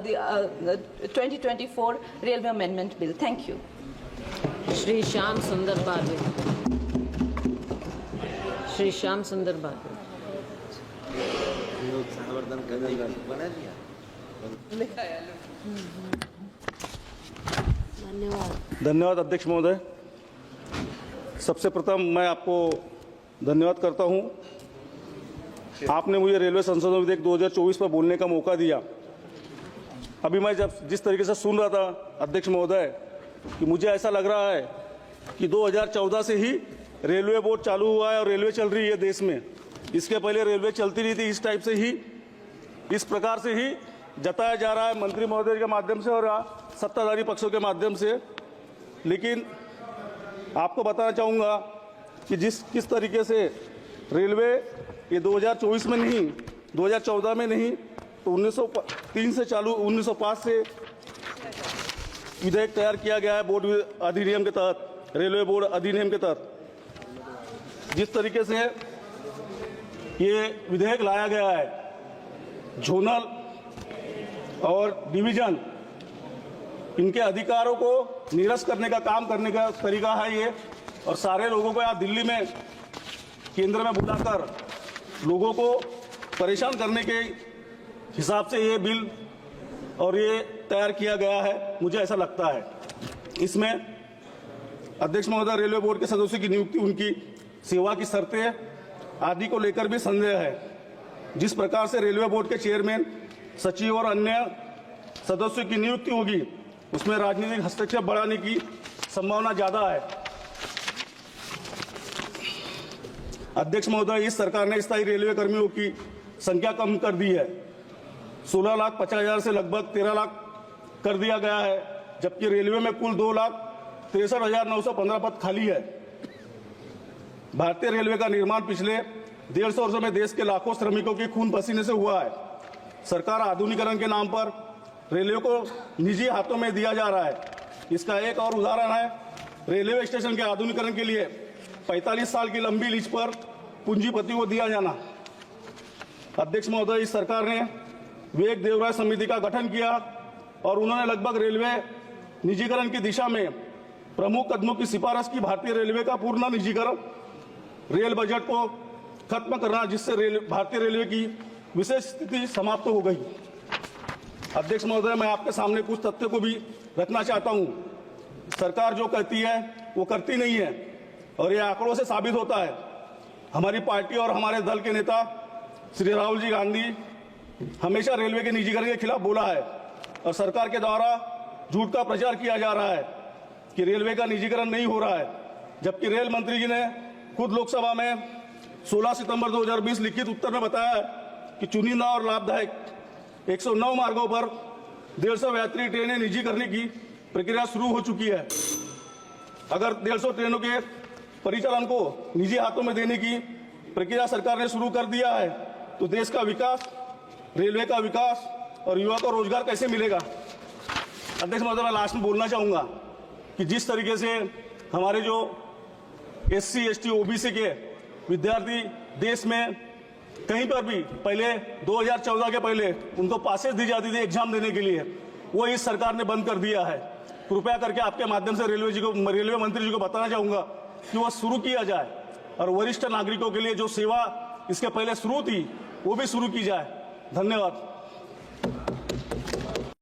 the 2024 Railway Amendment Bill. Thank you. Shri Shyam सुंदर बाजू। श्री श्याम सुंदर बाजू। धन्यवाद अध्यक्ष महोदय। सबसे प्रथम मैं आपको धन्यवाद करता हूं, आपने मुझे रेलवे संशोधन विधेयक 2024 पर बोलने का मौका दिया। अभी मैं जिस तरीके से सुन रहा था अध्यक्ष महोदय कि मुझे ऐसा लग रहा है कि 2014 से ही रेलवे बोर्ड चालू हुआ है और रेलवे चल रही है देश में। इसके पहले रेलवे चलती नहीं थी। इस टाइप से ही, इस प्रकार से ही जताया जा रहा है मंत्री महोदय के माध्यम से और सत्ताधारी पक्षों के माध्यम से। लेकिन आपको बताना चाहूँगा कि किस तरीके से रेलवे ये 2024 में नहीं, 2014 में नहीं तो 1903 से चालू 1905 से विधेयक तैयार किया गया है बोर्ड अधिनियम के तहत, रेलवे बोर्ड अधिनियम के तहत। जिस तरीके से ये विधेयक लाया गया है, जोनल और डिवीजन इनके अधिकारों को निरस्त करने का काम करने का तरीका है ये। और सारे लोगों को यहाँ दिल्ली में केंद्र में बुलाकर लोगों को परेशान करने के हिसाब से ये बिल और ये तैयार किया गया है, मुझे ऐसा लगता है। इसमें अध्यक्ष महोदय, रेलवे बोर्ड के सदस्यों की नियुक्ति, उनकी सेवा की शर्तें आदि को लेकर भी संदेह है। जिस प्रकार से रेलवे बोर्ड के चेयरमैन, सचिव और अन्य सदस्यों की नियुक्ति होगी, उसमें राजनीतिक हस्तक्षेप बढ़ाने की संभावना ज्यादा है। अध्यक्ष महोदय, इस सरकार ने स्थायी रेलवे कर्मियों की संख्या कम कर दी है। 16,50,000 से लगभग 13 लाख कर दिया गया है, जबकि रेलवे में कुल 2,63,915 पद खाली है। भारतीय रेलवे का निर्माण पिछले 150 वर्षों में देश के लाखों श्रमिकों के खून पसीने से हुआ है। सरकार आधुनिकीकरण के नाम पर रेलवे को निजी हाथों में दिया जा रहा है। इसका एक और उदाहरण है रेलवे स्टेशन के आधुनिकीकरण के लिए 45 साल की लंबी लीज पर पूंजीपति को दिया जाना। अध्यक्ष महोदय, इस सरकार ने विवेक देवराय समिति का गठन किया और उन्होंने लगभग रेलवे निजीकरण की दिशा में प्रमुख कदमों की सिफारिश की। भारतीय रेलवे का पूर्ण निजीकरण, रेल बजट को खत्म करना, जिससे भारतीय रेलवे की विशेष स्थिति समाप्त हो गई। अध्यक्ष महोदय, मैं आपके सामने कुछ तथ्य को भी रखना चाहता हूं। सरकार जो कहती है वो करती नहीं है और ये आंकड़ों से साबित होता है। हमारी पार्टी और हमारे दल के नेता श्री राहुल जी गांधी हमेशा रेलवे के निजीकरण के खिलाफ बोला है और सरकार के द्वारा झूठ का प्रचार किया जा रहा है कि रेलवे का निजीकरण नहीं हो रहा है, जबकि रेल मंत्री जी ने खुद लोकसभा में 16 सितंबर 2020 लिखित उत्तर में बताया कि चुनिंदा और लाभदायक 109 मार्गों पर 150 यात्री ट्रेनें निजी करने की प्रक्रिया शुरू हो चुकी है। अगर 150 ट्रेनों के परिचालन को निजी हाथों में देने की प्रक्रिया सरकार ने शुरू कर दिया है तो देश का विकास, रेलवे का विकास और युवा को रोजगार कैसे मिलेगा। अध्यक्ष महोदय, मैं लास्ट में बोलना चाहूंगा कि जिस तरीके से हमारे जो SC, ST, OBC के विद्यार्थी देश में कहीं पर भी पहले 2014 के पहले उनको पासेस दी जाती थी एग्जाम देने के लिए, वो इस सरकार ने बंद कर दिया है। कृपया करके आपके माध्यम से रेलवे मंत्री जी को बताना चाहूंगा कि वह शुरू किया जाए और वरिष्ठ नागरिकों के लिए जो सेवा इसके पहले शुरू थी वो भी शुरू की जाए। धन्यवाद।